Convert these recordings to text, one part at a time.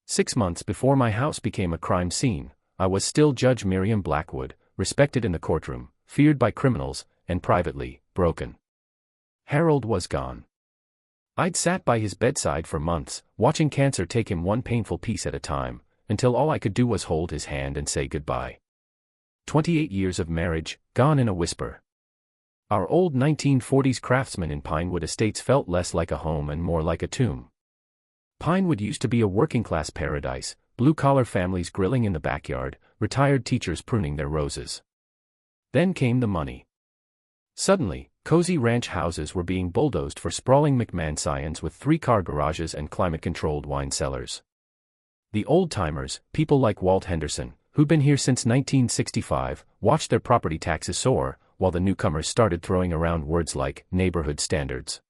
6 months before my house became a crime scene, I was still Judge Miriam Blackwood, respected in the courtroom, feared by criminals, and privately, broken. Harold was gone. I'd sat by his bedside for months, watching cancer take him one painful piece at a time, until all I could do was hold his hand and say goodbye. 28 years of marriage, gone in a whisper. Our old 1940s craftsman in Pinewood Estates felt less like a home and more like a tomb. Pinewood used to be a working-class paradise, blue-collar families grilling in the backyard, retired teachers pruning their roses. Then came the money. Suddenly, cozy ranch houses were being bulldozed for sprawling McMansions with 3-car garages and climate-controlled wine cellars. The old-timers, people like Walt Henderson, who'd been here since 1965, watched their property taxes soar, while the newcomers started throwing around words like neighborhood standards.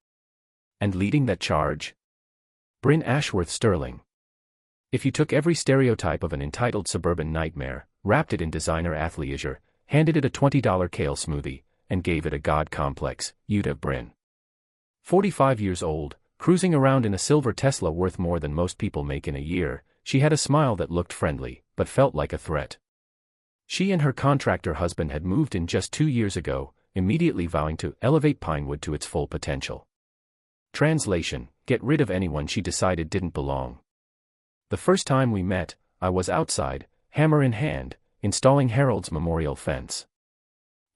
And leading that charge? Bryn Ashworth Sterling. If you took every stereotype of an entitled suburban nightmare, wrapped it in designer athleisure, handed it a $20 kale smoothie, and gave it a god complex, you'd have Bryn. 45 years old, cruising around in a silver Tesla worth more than most people make in a year, she had a smile that looked friendly, but felt like a threat. She and her contractor husband had moved in just 2 years ago, immediately vowing to elevate Pinewood to its full potential. Translation: get rid of anyone she decided didn't belong. The first time we met, I was outside, hammer in hand, installing Harold's memorial fence.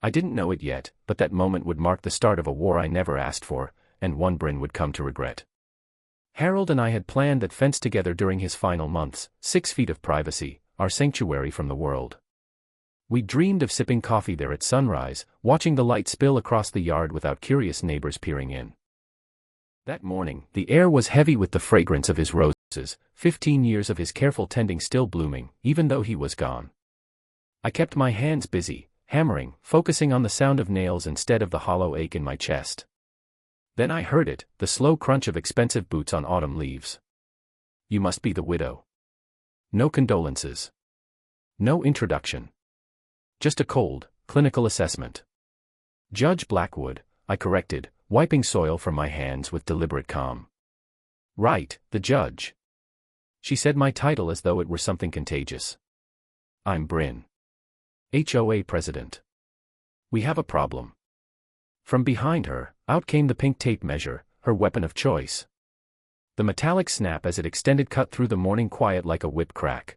I didn't know it yet, but that moment would mark the start of a war I never asked for, and one Bryn would come to regret. Harold and I had planned that fence together during his final months, 6 feet of privacy, our sanctuary from the world. We dreamed of sipping coffee there at sunrise, watching the light spill across the yard without curious neighbors peering in. That morning, the air was heavy with the fragrance of his roses, 15 years of his careful tending still blooming, even though he was gone. I kept my hands busy, hammering, focusing on the sound of nails instead of the hollow ache in my chest. Then I heard it, the slow crunch of expensive boots on autumn leaves. You must be the widow. No condolences. No introduction. Just a cold, clinical assessment. Judge Blackwood, I corrected, wiping soil from my hands with deliberate calm. Right, the judge. She said my title as though it were something contagious. I'm Bryn. HOA president. We have a problem. From behind her, out came the pink tape measure, her weapon of choice. The metallic snap as it extended cut through the morning quiet like a whip crack.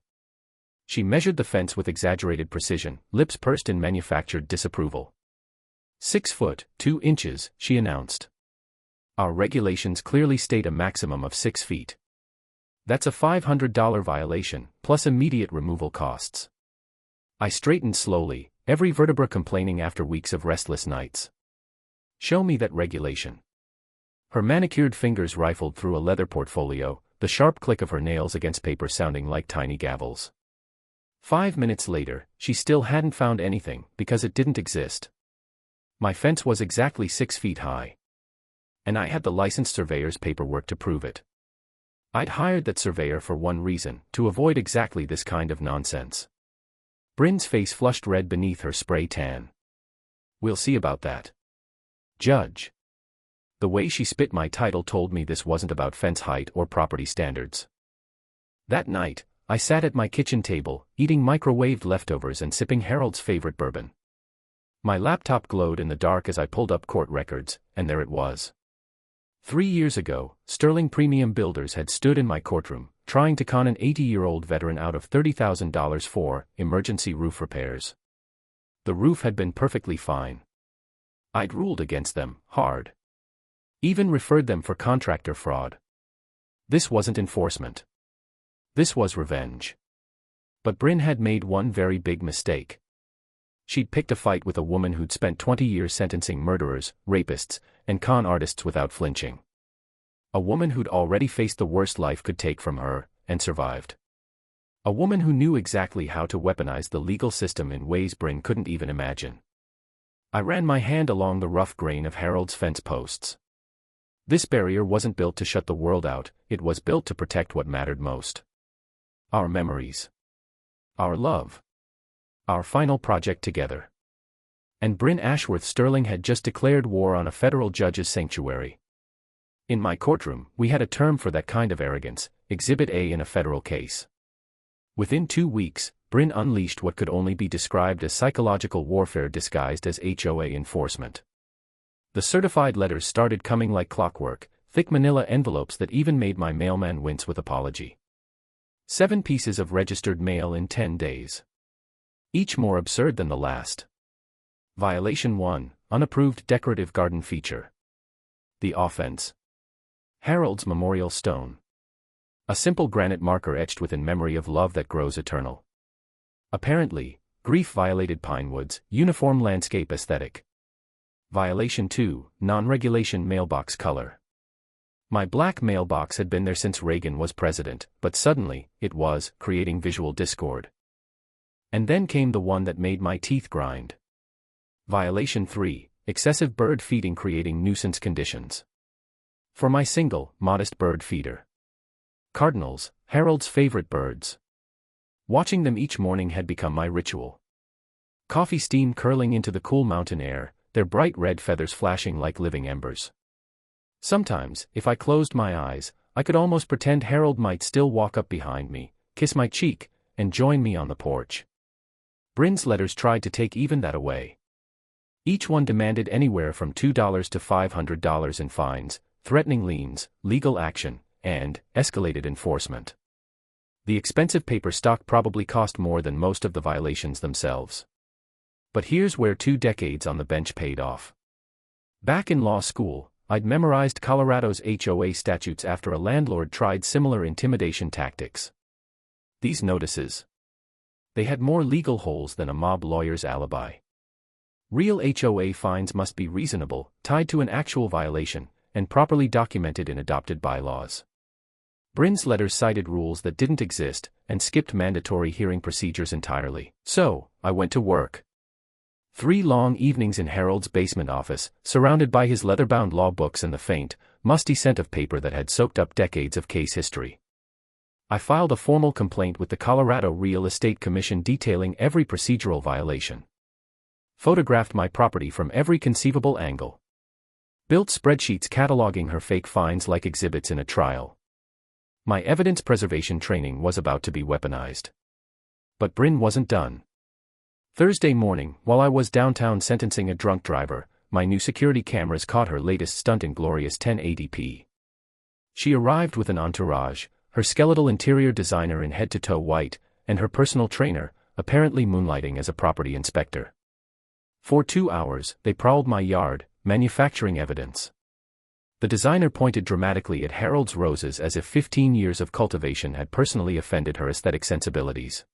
She measured the fence with exaggerated precision, lips pursed in manufactured disapproval. 6 foot, 2 inches, she announced. Our regulations clearly state a maximum of 6 feet. That's a $500 violation, plus immediate removal costs. I straightened slowly, every vertebra complaining after weeks of restless nights. Show me that regulation. Her manicured fingers rifled through a leather portfolio, the sharp click of her nails against paper sounding like tiny gavels. 5 minutes later, she still hadn't found anything, because it didn't exist. My fence was exactly 6 feet high. And I had the licensed surveyor's paperwork to prove it. I'd hired that surveyor for one reason, to avoid exactly this kind of nonsense. Bryn's face flushed red beneath her spray tan. We'll see about that. Judge. The way she spit my title told me this wasn't about fence height or property standards. That night, I sat at my kitchen table, eating microwaved leftovers and sipping Harold's favorite bourbon. My laptop glowed in the dark as I pulled up court records, and there it was. 3 years ago, Sterling Premium Builders had stood in my courtroom, trying to con an 80-year-old veteran out of $30,000 for emergency roof repairs. The roof had been perfectly fine. I'd ruled against them, hard. Even referred them for contractor fraud. This wasn't enforcement. This was revenge. But Bryn had made one very big mistake. She'd picked a fight with a woman who'd spent 20 years sentencing murderers, rapists, and con artists without flinching. A woman who'd already faced the worst life could take from her, and survived. A woman who knew exactly how to weaponize the legal system in ways Bryn couldn't even imagine. I ran my hand along the rough grain of Harold's fence posts. This barrier wasn't built to shut the world out, it was built to protect what mattered most. Our memories. Our love. Our final project together. And Bryn Ashworth Sterling had just declared war on a federal judge's sanctuary. In my courtroom, we had a term for that kind of arrogance, Exhibit A in a federal case. Within 2 weeks, Bryn unleashed what could only be described as psychological warfare disguised as HOA enforcement. The certified letters started coming like clockwork, thick manila envelopes that even made my mailman wince with apology. 7 pieces of registered mail in 10 days. Each more absurd than the last. Violation 1, unapproved decorative garden feature. The offense: Harold's memorial stone. A simple granite marker etched within memory of love that grows eternal. Apparently, grief violated Pinewoods' uniform landscape aesthetic. Violation 2, non-regulation mailbox color. My black mailbox had been there since Reagan was president, but suddenly, it was creating visual discord. And then came the one that made my teeth grind. Violation 3, excessive bird feeding creating nuisance conditions. For my single, modest bird feeder. Cardinals, Harold's favorite birds. Watching them each morning had become my ritual. Coffee steam curling into the cool mountain air, their bright red feathers flashing like living embers. Sometimes, if I closed my eyes, I could almost pretend Harold might still walk up behind me, kiss my cheek, and join me on the porch. Bryn's letters tried to take even that away. Each one demanded anywhere from $2 to $500 in fines, threatening liens, legal action, and escalated enforcement. The expensive paper stock probably cost more than most of the violations themselves. But here's where 2 decades on the bench paid off. Back in law school, I'd memorized Colorado's HOA statutes after a landlord tried similar intimidation tactics. These notices. They had more legal holes than a mob lawyer's alibi. Real HOA fines must be reasonable, tied to an actual violation, and properly documented in adopted bylaws. Bryn's letters cited rules that didn't exist, and skipped mandatory hearing procedures entirely. So, I went to work. 3 long evenings in Harold's basement office, surrounded by his leather-bound law books and the faint, musty scent of paper that had soaked up decades of case history. I filed a formal complaint with the Colorado Real Estate Commission detailing every procedural violation. Photographed my property from every conceivable angle. Built spreadsheets cataloging her fake fines like exhibits in a trial. My evidence preservation training was about to be weaponized. But Bryn wasn't done. Thursday morning, while I was downtown sentencing a drunk driver, my new security cameras caught her latest stunt in glorious 1080p. She arrived with an entourage, her skeletal interior designer in head-to-toe white, and her personal trainer, apparently moonlighting as a property inspector. For 2 hours, they prowled my yard, manufacturing evidence. The designer pointed dramatically at Harold's roses as if 15 years of cultivation had personally offended her aesthetic sensibilities.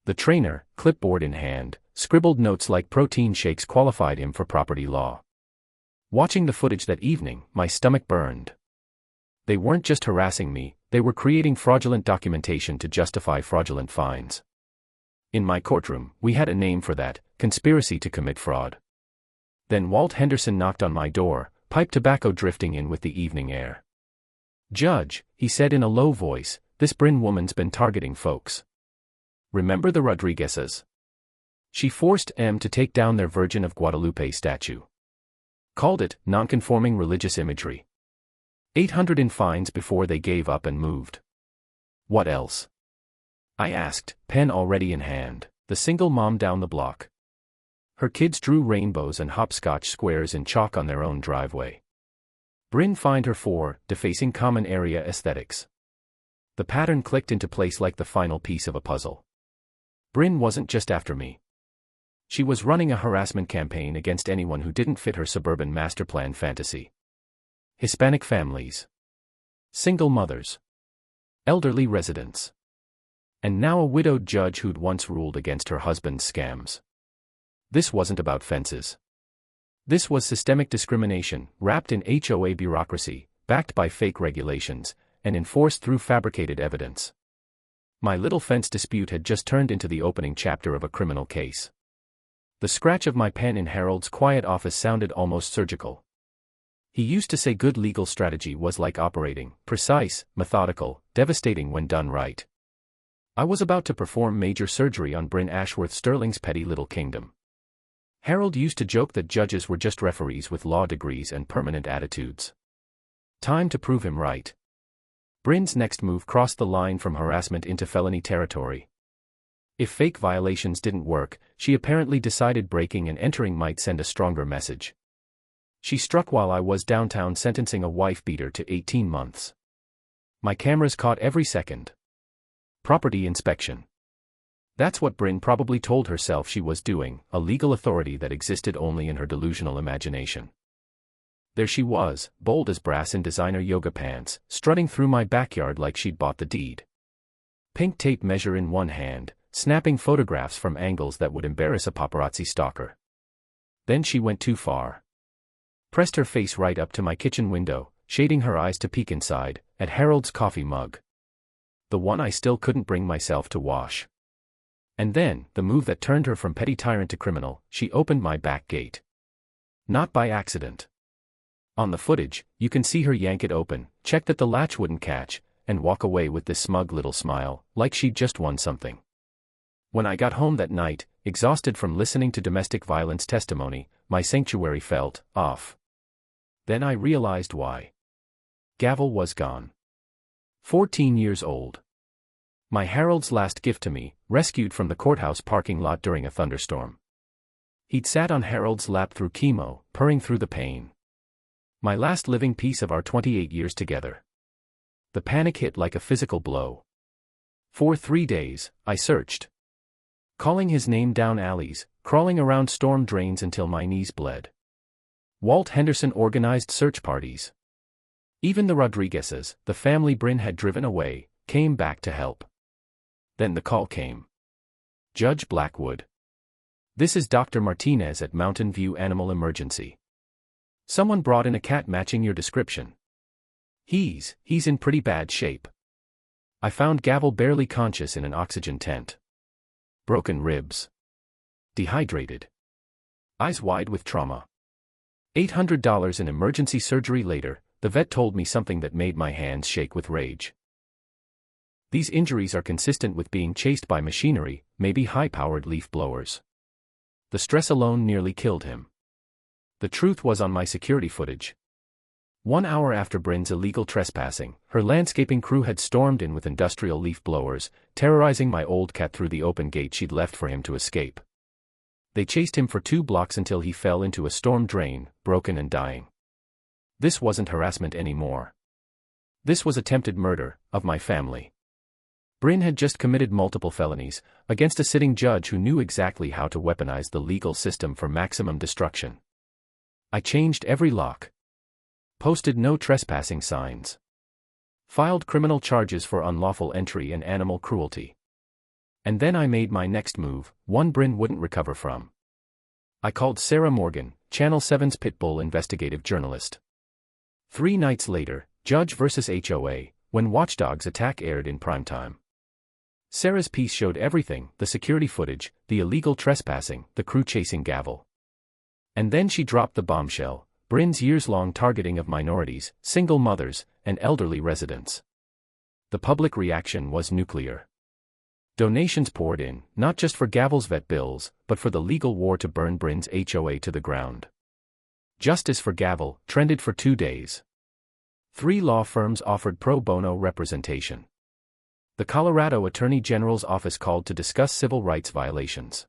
The trainer, clipboard in hand, scribbled notes like protein shakes qualified him for property law. Watching the footage that evening, my stomach burned. They weren't just harassing me, they were creating fraudulent documentation to justify fraudulent fines. In my courtroom, we had a name for that: conspiracy to commit fraud. Then Walt Henderson knocked on my door, pipe tobacco drifting in with the evening air. "Judge," he said in a low voice, "this Bryn woman's been targeting folks. Remember the Rodriguezes? She forced M to take down their Virgin of Guadalupe statue. Called it non-conforming religious imagery. 800 in fines before they gave up and moved. What else?" I asked, pen already in hand. The single mom down the block. Her kids drew rainbows and hopscotch squares in chalk on their own driveway. Bryn fined her for defacing common area aesthetics. The pattern clicked into place like the final piece of a puzzle. Bryn wasn't just after me. She was running a harassment campaign against anyone who didn't fit her suburban masterplan fantasy. Hispanic families. Single mothers. Elderly residents. And now a widowed judge who'd once ruled against her husband's scams. This wasn't about fences. This was systemic discrimination, wrapped in HOA bureaucracy, backed by fake regulations, and enforced through fabricated evidence. My little fence dispute had just turned into the opening chapter of a criminal case. The scratch of my pen in Harold's quiet office sounded almost surgical. He used to say good legal strategy was like operating, precise, methodical, devastating when done right. I was about to perform major surgery on Bryn Ashworth Sterling's petty little kingdom. Harold used to joke that judges were just referees with law degrees and permanent attitudes. Time to prove him right. Bryn's next move crossed the line from harassment into felony territory. If fake violations didn't work, she apparently decided breaking and entering might send a stronger message. She struck while I was downtown sentencing a wife-beater to 18 months. My cameras caught every second. Property inspection. That's what Bryn probably told herself she was doing, a legal authority that existed only in her delusional imagination. There she was, bold as brass in designer yoga pants, strutting through my backyard like she'd bought the deed. Pink tape measure in one hand, snapping photographs from angles that would embarrass a paparazzi stalker. Then she went too far. Pressed her face right up to my kitchen window, shading her eyes to peek inside, at Harold's coffee mug. The one I still couldn't bring myself to wash. And then, the move that turned her from petty tyrant to criminal, she opened my back gate. Not by accident. On the footage, you can see her yank it open, check that the latch wouldn't catch, and walk away with this smug little smile, like she'd just won something. When I got home that night, exhausted from listening to domestic violence testimony, my sanctuary felt off. Then I realized why. Gavel was gone. 14 years old. My Harold's last gift to me, rescued from the courthouse parking lot during a thunderstorm. He'd sat on Harold's lap through chemo, purring through the pain. My last living piece of our 28 years together. The panic hit like a physical blow. For 3 days, I searched. Calling his name down alleys, crawling around storm drains until my knees bled. Walt Henderson organized search parties. Even the Rodriguezes, the family Bryn had driven away, came back to help. Then the call came. Judge Blackwood. This is Dr. Martinez at Mountain View Animal Emergency. Someone brought in a cat matching your description. He's in pretty bad shape. I found Gavel barely conscious in an oxygen tent. Broken ribs. Dehydrated. Eyes wide with trauma. $800 in emergency surgery later, the vet told me something that made my hands shake with rage. These injuries are consistent with being chased by machinery, maybe high-powered leaf blowers. The stress alone nearly killed him. The truth was on my security footage. 1 hour after Bryn's illegal trespassing, her landscaping crew had stormed in with industrial leaf blowers, terrorizing my old cat through the open gate she'd left for him to escape. They chased him for 2 blocks until he fell into a storm drain, broken and dying. This wasn't harassment anymore. This was attempted murder of my family. Bryn had just committed multiple felonies against a sitting judge who knew exactly how to weaponize the legal system for maximum destruction. I changed every lock. Posted no trespassing signs. Filed criminal charges for unlawful entry and animal cruelty. And then I made my next move, one Bryn wouldn't recover from. I called Sarah Morgan, Channel 7's Pitbull investigative journalist. 3 nights later, Judge vs. HOA, when Watchdog's attack aired in primetime. Sarah's piece showed everything, the security footage, the illegal trespassing, the crew chasing Gavel. And then she dropped the bombshell, Bryn's years-long targeting of minorities, single mothers, and elderly residents. The public reaction was nuclear. Donations poured in, not just for Gavel's vet bills, but for the legal war to burn Bryn's HOA to the ground. Justice for Gavel trended for 2 days. 3 law firms offered pro bono representation. The Colorado Attorney General's office called to discuss civil rights violations.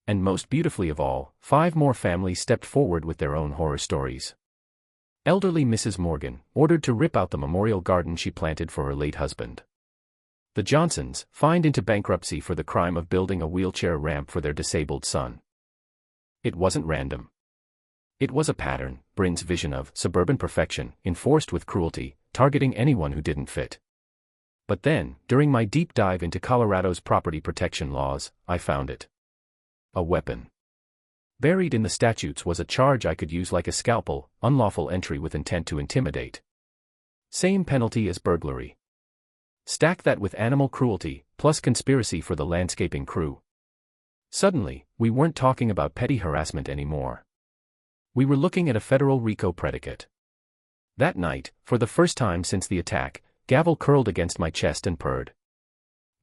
And most beautifully of all, 5 more families stepped forward with their own horror stories. Elderly Mrs. Morgan, ordered to rip out the memorial garden she planted for her late husband. The Johnsons, fined into bankruptcy for the crime of building a wheelchair ramp for their disabled son. It wasn't random. It was a pattern, Bryn's vision of suburban perfection, enforced with cruelty, targeting anyone who didn't fit. But then, during my deep dive into Colorado's property protection laws, I found it. A weapon. Buried in the statutes was a charge I could use like a scalpel, unlawful entry with intent to intimidate. Same penalty as burglary. Stack that with animal cruelty, plus conspiracy for the landscaping crew. Suddenly, we weren't talking about petty harassment anymore. We were looking at a federal RICO predicate. That night, for the first time since the attack, Gavel curled against my chest and purred.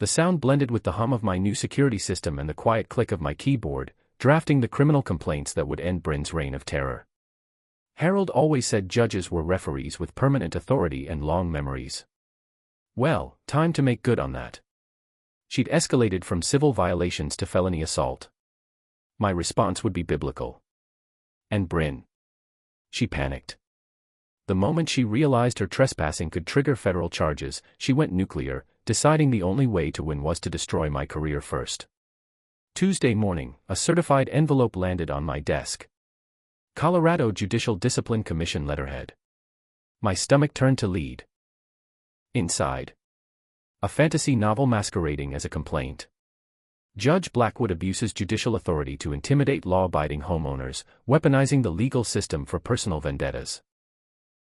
The sound blended with the hum of my new security system and the quiet click of my keyboard, drafting the criminal complaints that would end Bryn's reign of terror. Harold always said judges were referees with permanent authority and long memories. Well, time to make good on that. She'd escalated from civil violations to felony assault. My response would be biblical. And Bryn. She panicked. The moment she realized her trespassing could trigger federal charges, she went nuclear, deciding the only way to win was to destroy my career first. Tuesday morning, a certified envelope landed on my desk. Colorado Judicial Discipline Commission letterhead. My stomach turned to lead. Inside. A fantasy novel masquerading as a complaint. Judge Blackwood abuses judicial authority to intimidate law-abiding homeowners, weaponizing the legal system for personal vendettas.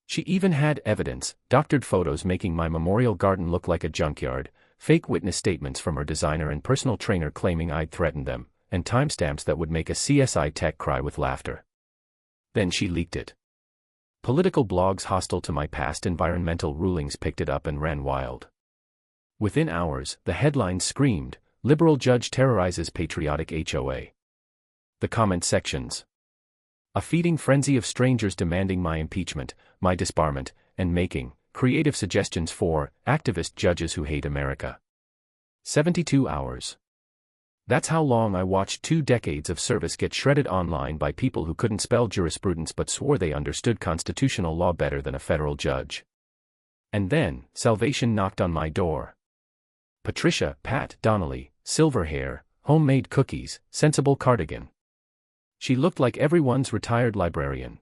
She even had evidence, doctored photos making my memorial garden look like a junkyard, fake witness statements from her designer and personal trainer claiming I'd threatened them, and timestamps that would make a CSI tech cry with laughter. Then she leaked it. Political blogs hostile to my past environmental rulings picked it up and ran wild. Within hours, the headlines screamed, "Liberal judge terrorizes patriotic HOA." The comment sections. A feeding frenzy of strangers demanding my impeachment, my disbarment, and making creative suggestions for activist judges who hate America. 72 hours. That's how long I watched 2 decades of service get shredded online by people who couldn't spell jurisprudence but swore they understood constitutional law better than a federal judge. And then, salvation knocked on my door. Patricia, Pat Donnelly, silver hair, homemade cookies, sensible cardigan. She looked like everyone's retired librarian.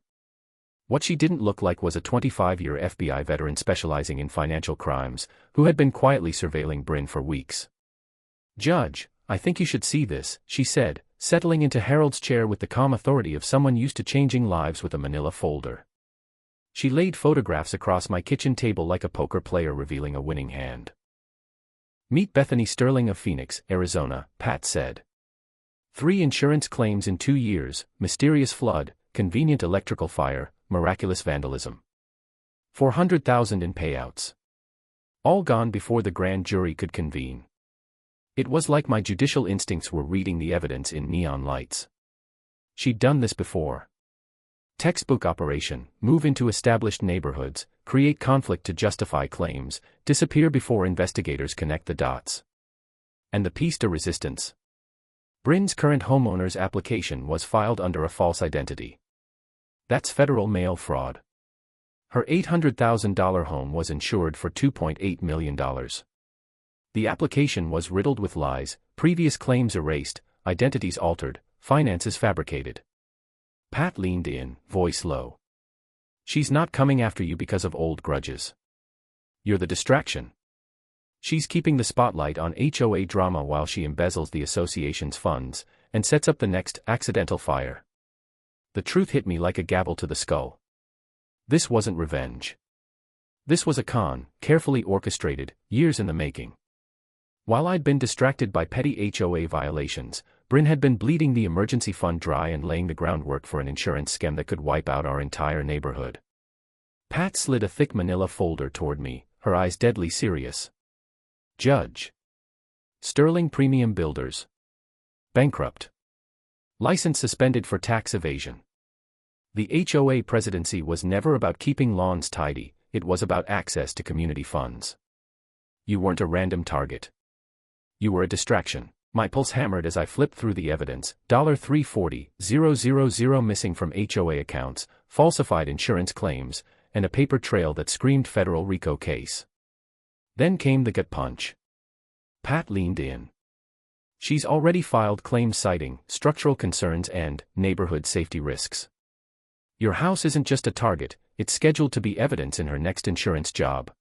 What she didn't look like was a 25-year FBI veteran specializing in financial crimes, who had been quietly surveilling Bryn for weeks. "Judge, I think you should see this," she said, settling into Harold's chair with the calm authority of someone used to changing lives with a manila folder. She laid photographs across my kitchen table like a poker player revealing a winning hand. "Meet Bethany Sterling of Phoenix, Arizona," Pat said. 3 insurance claims in 2 years, mysterious flood, convenient electrical fire, miraculous vandalism. $400,000 in payouts. All gone before the grand jury could convene. It was like my judicial instincts were reading the evidence in neon lights. She'd done this before. Textbook operation: move into established neighborhoods, create conflict to justify claims, disappear before investigators connect the dots. And the piece de resistance. Bryn's current homeowner's application was filed under a false identity. That's federal mail fraud. Her $800,000 home was insured for $2.8 million. The application was riddled with lies, previous claims erased, identities altered, finances fabricated. Pat leaned in, voice low. "She's not coming after you because of old grudges. You're the distraction. She's keeping the spotlight on HOA drama while she embezzles the association's funds, and sets up the next accidental fire." The truth hit me like a gavel to the skull. This wasn't revenge. This was a con, carefully orchestrated, years in the making. While I'd been distracted by petty HOA violations, Bryn had been bleeding the emergency fund dry and laying the groundwork for an insurance scam that could wipe out our entire neighborhood. Pat slid a thick manila folder toward me, her eyes deadly serious. "Judge. Sterling Premium Builders. Bankrupt. License suspended for tax evasion." The HOA presidency was never about keeping lawns tidy, it was about access to community funds. You weren't a random target. You were a distraction. My pulse hammered as I flipped through the evidence: $340,000 missing from HOA accounts, falsified insurance claims, and a paper trail that screamed federal RICO case. Then came the gut punch. Pat leaned in. "She's already filed claims citing structural concerns and neighborhood safety risks. Your house isn't just a target, it's scheduled to be evidence in her next insurance job."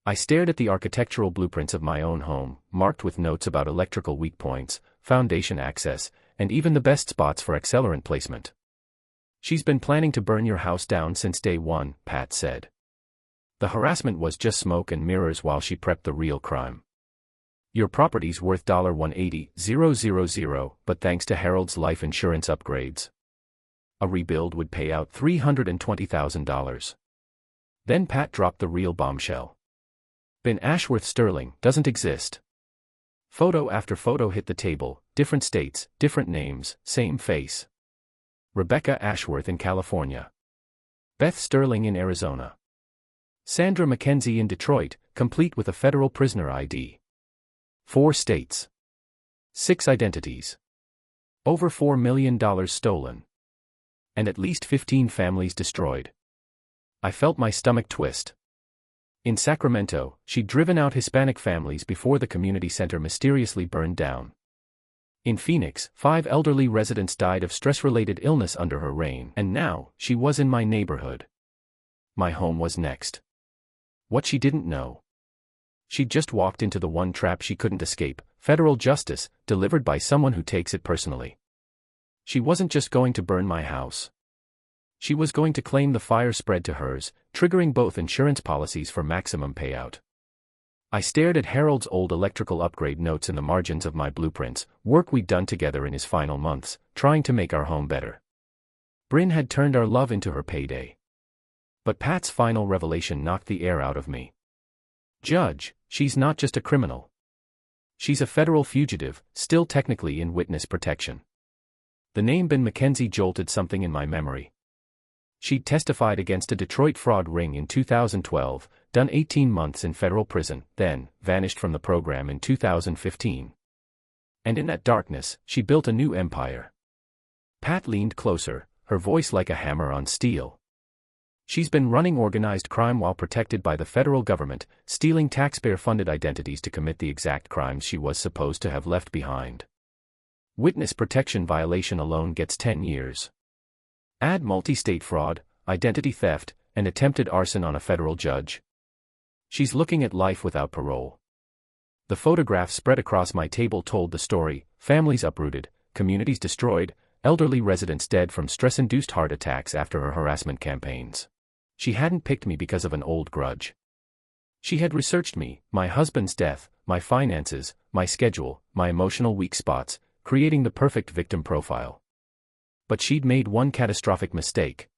I stared at the architectural blueprints of my own home, marked with notes about electrical weak points, foundation access, and even the best spots for accelerant placement. "She's been planning to burn your house down since day one," Pat said. "The harassment was just smoke and mirrors while she prepped the real crime. Your property's worth $180,000, but thanks to Harold's life insurance upgrades, a rebuild would pay out $320,000. Then Pat dropped the real bombshell. Ben Ashworth Sterling doesn't exist. Photo after photo hit the table, different states, different names, same face. Rebecca Ashworth in California. Beth Sterling in Arizona. Sandra McKenzie in Detroit, complete with a federal prisoner ID. 4 states. 6 identities. Over $4 million stolen. And at least 15 families destroyed. I felt my stomach twist. In Sacramento, she'd driven out Hispanic families before the community center mysteriously burned down. In Phoenix, 5 elderly residents died of stress-related illness under her reign, and now, she was in my neighborhood. My home was next. What she didn't know. She'd just walked into the one trap she couldn't escape, federal justice, delivered by someone who takes it personally. She wasn't just going to burn my house. She was going to claim the fire spread to hers, triggering both insurance policies for maximum payout. I stared at Harold's old electrical upgrade notes in the margins of my blueprints, work we'd done together in his final months, trying to make our home better. Bryn had turned our love into her payday. But Pat's final revelation knocked the air out of me. Judge, she's not just a criminal. She's a federal fugitive, still technically in witness protection. The name Ben McKenzie jolted something in my memory. She'd testified against a Detroit fraud ring in 2012, done 18 months in federal prison, then vanished from the program in 2015. And in that darkness, she built a new empire. Pat leaned closer, her voice like a hammer on steel. She's been running organized crime while protected by the federal government, stealing taxpayer-funded identities to commit the exact crimes she was supposed to have left behind. Witness protection violation alone gets 10 years. Add multi-state fraud, identity theft, and attempted arson on a federal judge. She's looking at life without parole. The photographs spread across my table told the story: families uprooted, communities destroyed, elderly residents dead from stress-induced heart attacks after her harassment campaigns. She hadn't picked me because of an old grudge. She had researched me, my husband's death, my finances, my schedule, my emotional weak spots, creating the perfect victim profile. But she'd made one catastrophic mistake.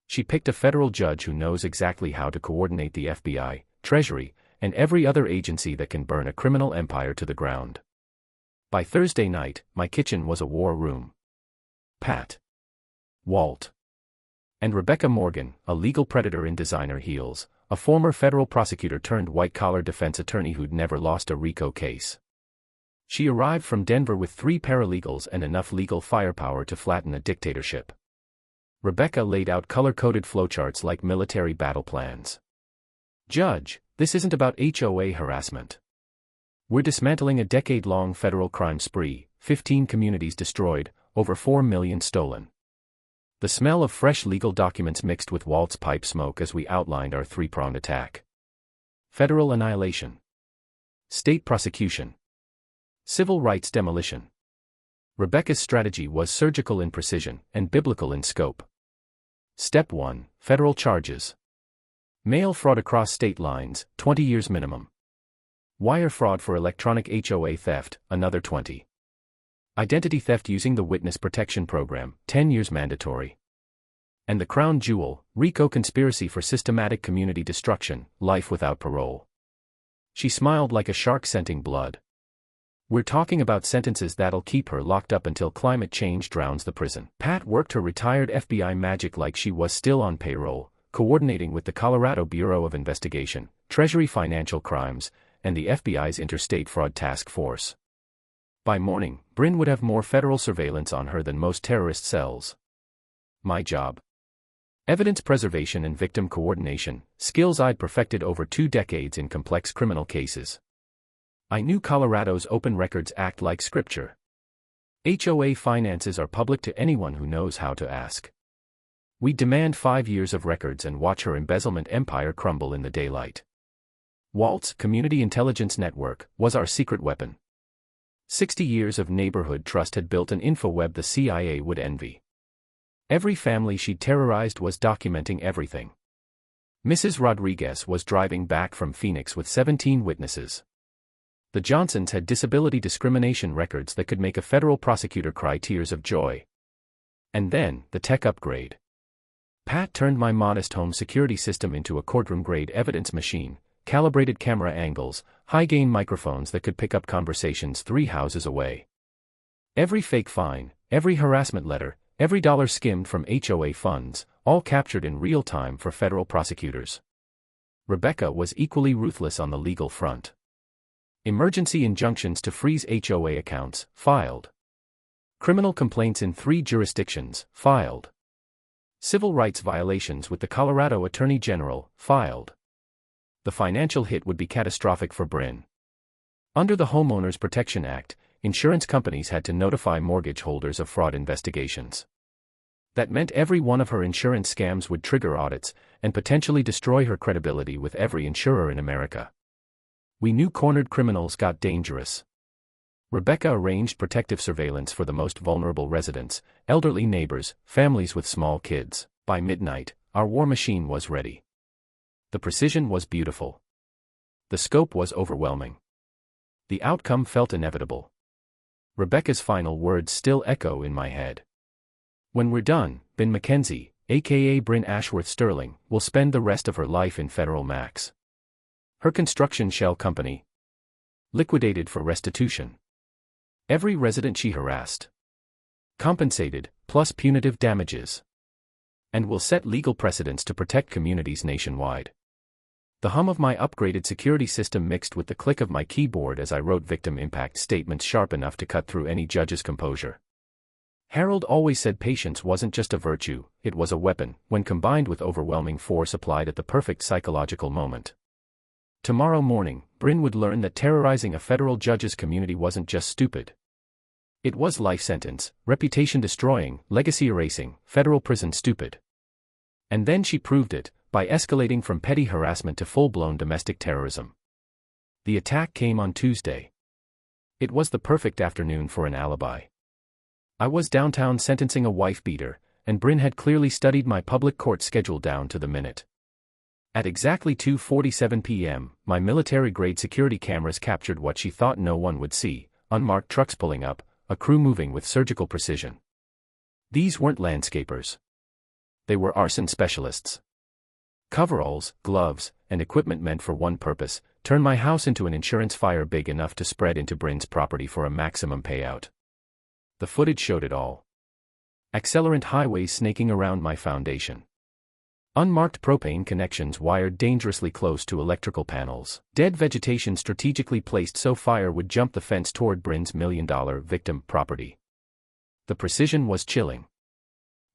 She picked a federal judge who knows exactly how to coordinate the FBI, Treasury, and every other agency that can burn a criminal empire to the ground. By Thursday night, my kitchen was a war room. Pat, Walt, and Rebecca Morgan, a legal predator in designer heels, a former federal prosecutor turned white-collar defense attorney who'd never lost a RICO case. She arrived from Denver with 3 paralegals and enough legal firepower to flatten a dictatorship. Rebecca laid out color-coded flowcharts like military battle plans. Judge, this isn't about HOA harassment. We're dismantling a decade-long federal crime spree, 15 communities destroyed, over $4 million stolen. The smell of fresh legal documents mixed with Walt's pipe smoke as we outlined our 3-pronged attack. Federal annihilation. State prosecution. Civil rights demolition. Rebecca's strategy was surgical in precision and biblical in scope. Step 1, federal charges. Mail fraud across state lines, 20 years minimum. Wire fraud for electronic HOA theft, another 20. Identity theft using the Witness Protection Program, 10 years mandatory. And the crown jewel, RICO conspiracy for systematic community destruction, life without parole. She smiled like a shark scenting blood. We're talking about sentences that'll keep her locked up until climate change drowns the prison. Pat worked her retired FBI magic like she was still on payroll, coordinating with the Colorado Bureau of Investigation, Treasury Financial Crimes, and the FBI's Interstate Fraud Task Force. By morning, Bryn would have more federal surveillance on her than most terrorist cells. My job. Evidence preservation and victim coordination, skills I'd perfected over 2 decades in complex criminal cases. I knew Colorado's Open Records Act like scripture. HOA finances are public to anyone who knows how to ask. We demand 5 years of records and watch her embezzlement empire crumble in the daylight. Walt's Community Intelligence Network was our secret weapon. 60 years of neighborhood trust had built an infoweb the CIA would envy. Every family she'd terrorized was documenting everything. Mrs. Rodriguez was driving back from Phoenix with 17 witnesses. The Johnsons had disability discrimination records that could make a federal prosecutor cry tears of joy. And then, the tech upgrade. Pat turned my modest home security system into a courtroom-grade evidence machine, calibrated camera angles, high-gain microphones that could pick up conversations 3 houses away. Every fake fine, every harassment letter, every dollar skimmed from HOA funds, all captured in real time for federal prosecutors. Rebecca was equally ruthless on the legal front. Emergency injunctions to freeze HOA accounts, filed. Criminal complaints in 3 jurisdictions, filed. Civil rights violations with the Colorado Attorney General, filed. The financial hit would be catastrophic for Bryn. Under the Homeowners Protection Act, insurance companies had to notify mortgage holders of fraud investigations. That meant every one of her insurance scams would trigger audits and potentially destroy her credibility with every insurer in America. We knew cornered criminals got dangerous. Rebecca arranged protective surveillance for the most vulnerable residents, elderly neighbors, families with small kids. By midnight, our war machine was ready. The precision was beautiful. The scope was overwhelming. The outcome felt inevitable. Rebecca's final words still echo in my head. When we're done, Ben McKenzie, aka Bryn Ashworth Sterling, will spend the rest of her life in federal max. Her construction shell company liquidated for restitution. Every resident she harassed compensated, plus punitive damages. And will set legal precedents to protect communities nationwide. The hum of my upgraded security system mixed with the click of my keyboard as I wrote victim impact statements sharp enough to cut through any judge's composure. Harold always said patience wasn't just a virtue, it was a weapon, when combined with overwhelming force applied at the perfect psychological moment. Tomorrow morning, Bryn would learn that terrorizing a federal judge's community wasn't just stupid. It was life sentence, reputation destroying, legacy erasing, federal prison stupid. And then she proved it, by escalating from petty harassment to full-blown domestic terrorism. The attack came on Tuesday. It was the perfect afternoon for an alibi. I was downtown sentencing a wife-beater, and Bryn had clearly studied my public court schedule down to the minute. At exactly 2:47 p.m., my military-grade security cameras captured what she thought no one would see: unmarked trucks pulling up, a crew moving with surgical precision. These weren't landscapers. They were arson specialists. Coveralls, gloves, and equipment meant for one purpose: turn my house into an insurance fire big enough to spread into Bryn's property for a maximum payout. The footage showed it all. Accelerant highways snaking around my foundation. Unmarked propane connections wired dangerously close to electrical panels. Dead vegetation strategically placed so fire would jump the fence toward Bryn's $1 million victim property. The precision was chilling.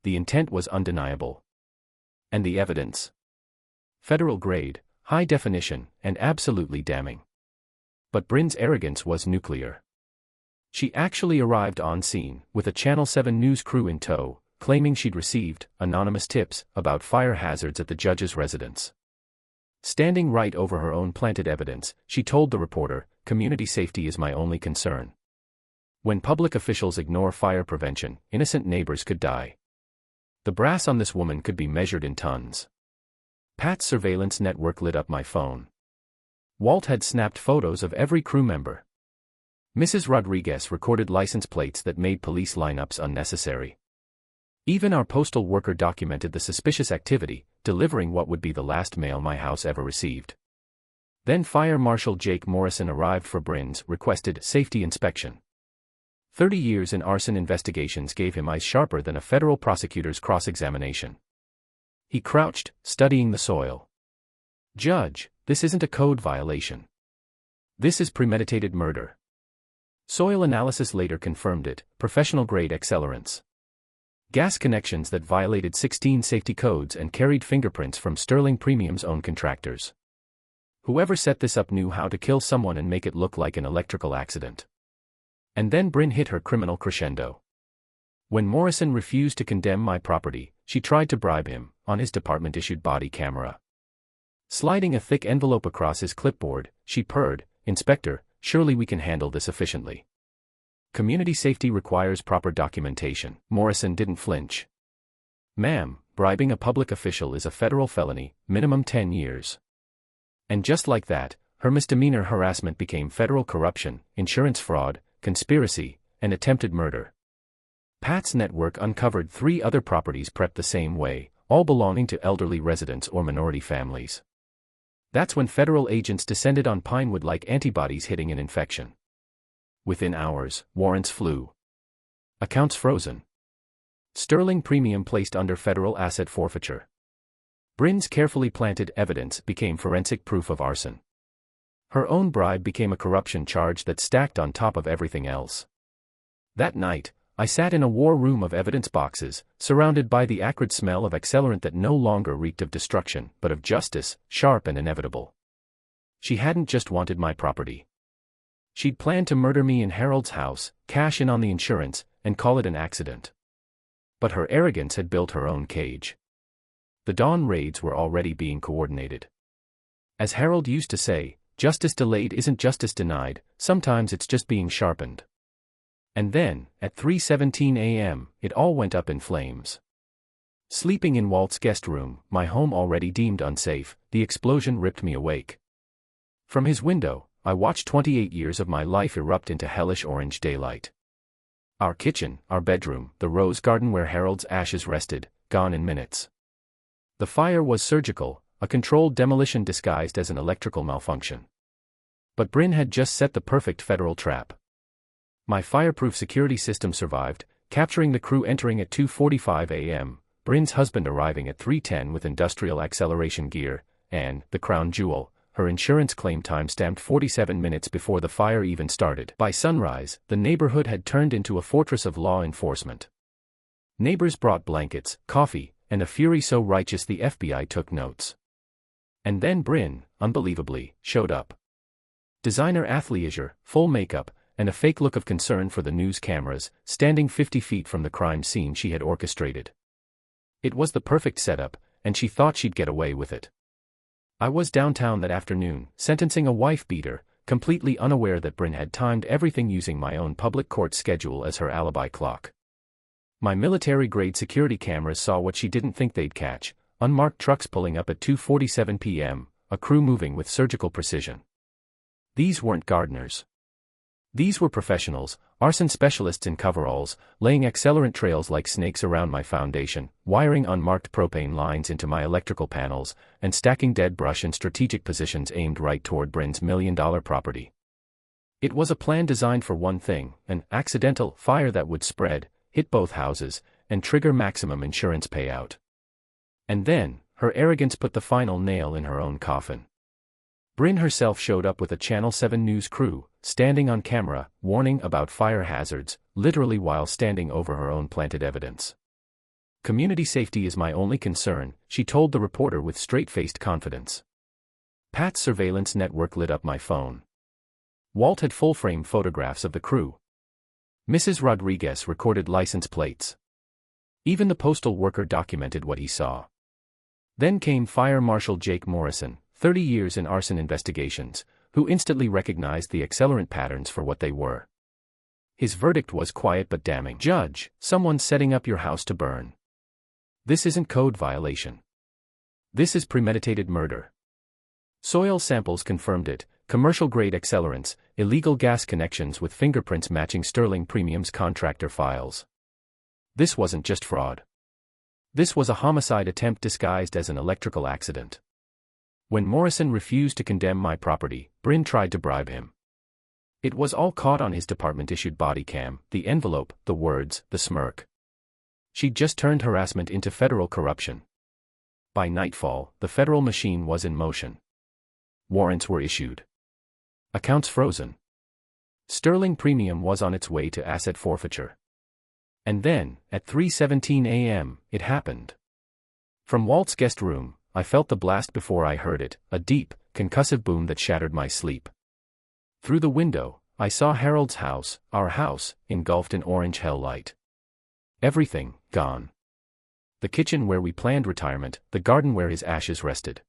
The intent was undeniable. And the evidence? Federal grade, high definition, and absolutely damning. But Bryn's arrogance was nuclear. She actually arrived on scene, with a Channel 7 news crew in tow, claiming she'd received anonymous tips about fire hazards at the judge's residence. Standing right over her own planted evidence, she told the reporter, "Community safety is my only concern. When public officials ignore fire prevention, innocent neighbors could die." The brass on this woman could be measured in tons. Pat's surveillance network lit up my phone. Walt had snapped photos of every crew member. Mrs. Rodriguez recorded license plates that made police lineups unnecessary. Even our postal worker documented the suspicious activity, delivering what would be the last mail my house ever received. Then Fire Marshal Jake Morrison arrived for Bryn's requested safety inspection. 30 years in arson investigations gave him eyes sharper than a federal prosecutor's cross-examination. He crouched, studying the soil. "Judge, this isn't a code violation. This is premeditated murder." Soil analysis later confirmed it: professional-grade accelerants. Gas connections that violated 16 safety codes and carried fingerprints from Sterling Premium's own contractors. Whoever set this up knew how to kill someone and make it look like an electrical accident. And then Bryn hit her criminal crescendo. When Morrison refused to condemn my property, she tried to bribe him, on his department-issued body camera. Sliding a thick envelope across his clipboard, she purred, "Inspector, surely we can handle this efficiently. Community safety requires proper documentation." Morrison didn't flinch. "Ma'am, bribing a public official is a federal felony, minimum 10 years. And just like that, her misdemeanor harassment became federal corruption, insurance fraud, conspiracy, and attempted murder. Pat's network uncovered 3 other properties prepped the same way, all belonging to elderly residents or minority families. That's when federal agents descended on Pinewood like antibodies hitting an infection. Within hours, warrants flew. Accounts frozen. sterling premium placed under federal asset forfeiture. Bryn's carefully planted evidence became forensic proof of arson. Her own bribe became a corruption charge that stacked on top of everything else. That night, I sat in a war room of evidence boxes, surrounded by the acrid smell of accelerant that no longer reeked of destruction, but of justice, sharp and inevitable. She hadn't just wanted my property. She'd planned to murder me in Harold's house, cash in on the insurance, and call it an accident. But her arrogance had built her own cage. The dawn raids were already being coordinated. As Harold used to say, justice delayed isn't justice denied, sometimes it's just being sharpened. And then, at 3:17 a.m., it all went up in flames. Sleeping in Walt's guest room, my home already deemed unsafe, the explosion ripped me awake. From his window, I watched 28 years of my life erupt into hellish orange daylight. Our kitchen, our bedroom, the rose garden where Harold's ashes rested, gone in minutes. The fire was surgical, a controlled demolition disguised as an electrical malfunction. But Bryn had just set the perfect federal trap. My fireproof security system survived, capturing the crew entering at 2:45 a.m., Bryn's husband arriving at 3:10 with industrial acceleration gear, and, the crown jewel, her insurance claim time-stamped 47 minutes before the fire even started. By sunrise, the neighborhood had turned into a fortress of law enforcement. Neighbors brought blankets, coffee, and a fury so righteous the FBI took notes. And then Bryn, unbelievably, showed up. Designer athleisure, full makeup, and a fake look of concern for the news cameras, standing 50 feet from the crime scene she had orchestrated. It was the perfect setup, and she thought she'd get away with it. I was downtown that afternoon, sentencing a wife-beater, completely unaware that Bryn had timed everything using my own public court schedule as her alibi clock. My military-grade security cameras saw what she didn't think they'd catch: unmarked trucks pulling up at 2:47 p.m., a crew moving with surgical precision. These weren't gardeners. These were professionals, arson specialists in coveralls, laying accelerant trails like snakes around my foundation, wiring unmarked propane lines into my electrical panels, and stacking dead brush in strategic positions aimed right toward Bryn's million-dollar property. It was a plan designed for one thing: an accidental fire that would spread, hit both houses, and trigger maximum insurance payout. And then, her arrogance put the final nail in her own coffin. Bryn herself showed up with a Channel 7 news crew, standing on camera, warning about fire hazards, literally while standing over her own planted evidence. "Community safety is my only concern," she told the reporter with straight-faced confidence. Pat's surveillance network lit up my phone. Walt had full-frame photographs of the crew. Mrs. Rodriguez recorded license plates. Even the postal worker documented what he saw. Then came Fire Marshal Jake Morrison, 30 years in arson investigations, who instantly recognized the accelerant patterns for what they were. His verdict was quiet but damning. "Judge, someone's setting up your house to burn. This isn't code violation. This is premeditated murder." Soil samples confirmed it: commercial-grade accelerants, illegal gas connections with fingerprints matching Sterling Premium's contractor files. This wasn't just fraud. This was a homicide attempt disguised as an electrical accident. When Morrison refused to condemn my property, Bryn tried to bribe him. It was all caught on his department-issued body cam: the envelope, the words, the smirk. She'd just turned harassment into federal corruption. By nightfall, the federal machine was in motion. Warrants were issued. Accounts frozen. Sterling Premium was on its way to asset forfeiture. And then, at 3:17 a.m., it happened. From Walt's guest room, I felt the blast before I heard it, a deep, concussive boom that shattered my sleep. Through the window, I saw Harold's house, our house, engulfed in orange hell light. Everything, gone. The kitchen where we planned retirement, the garden where his ashes rested.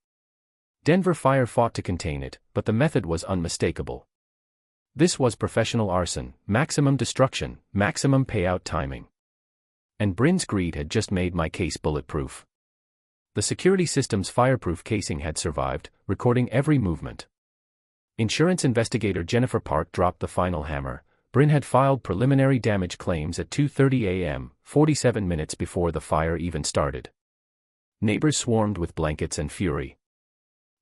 Denver Fire fought to contain it, but the method was unmistakable. This was professional arson, maximum destruction, maximum payout timing. And Bryn's greed had just made my case bulletproof. The security system's fireproof casing had survived, recording every movement. Insurance investigator Jennifer Park dropped the final hammer. Bryn had filed preliminary damage claims at 2:30 a.m., 47 minutes before the fire even started. Neighbors swarmed with blankets and fury.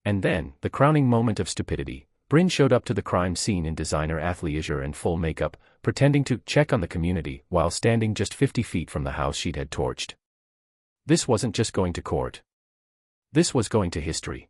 And then, the crowning moment of stupidity, Bryn showed up to the crime scene in designer athleisure and full makeup, pretending to check on the community while standing just 50 feet from the house she'd had torched. This wasn't just going to court. This was going to history.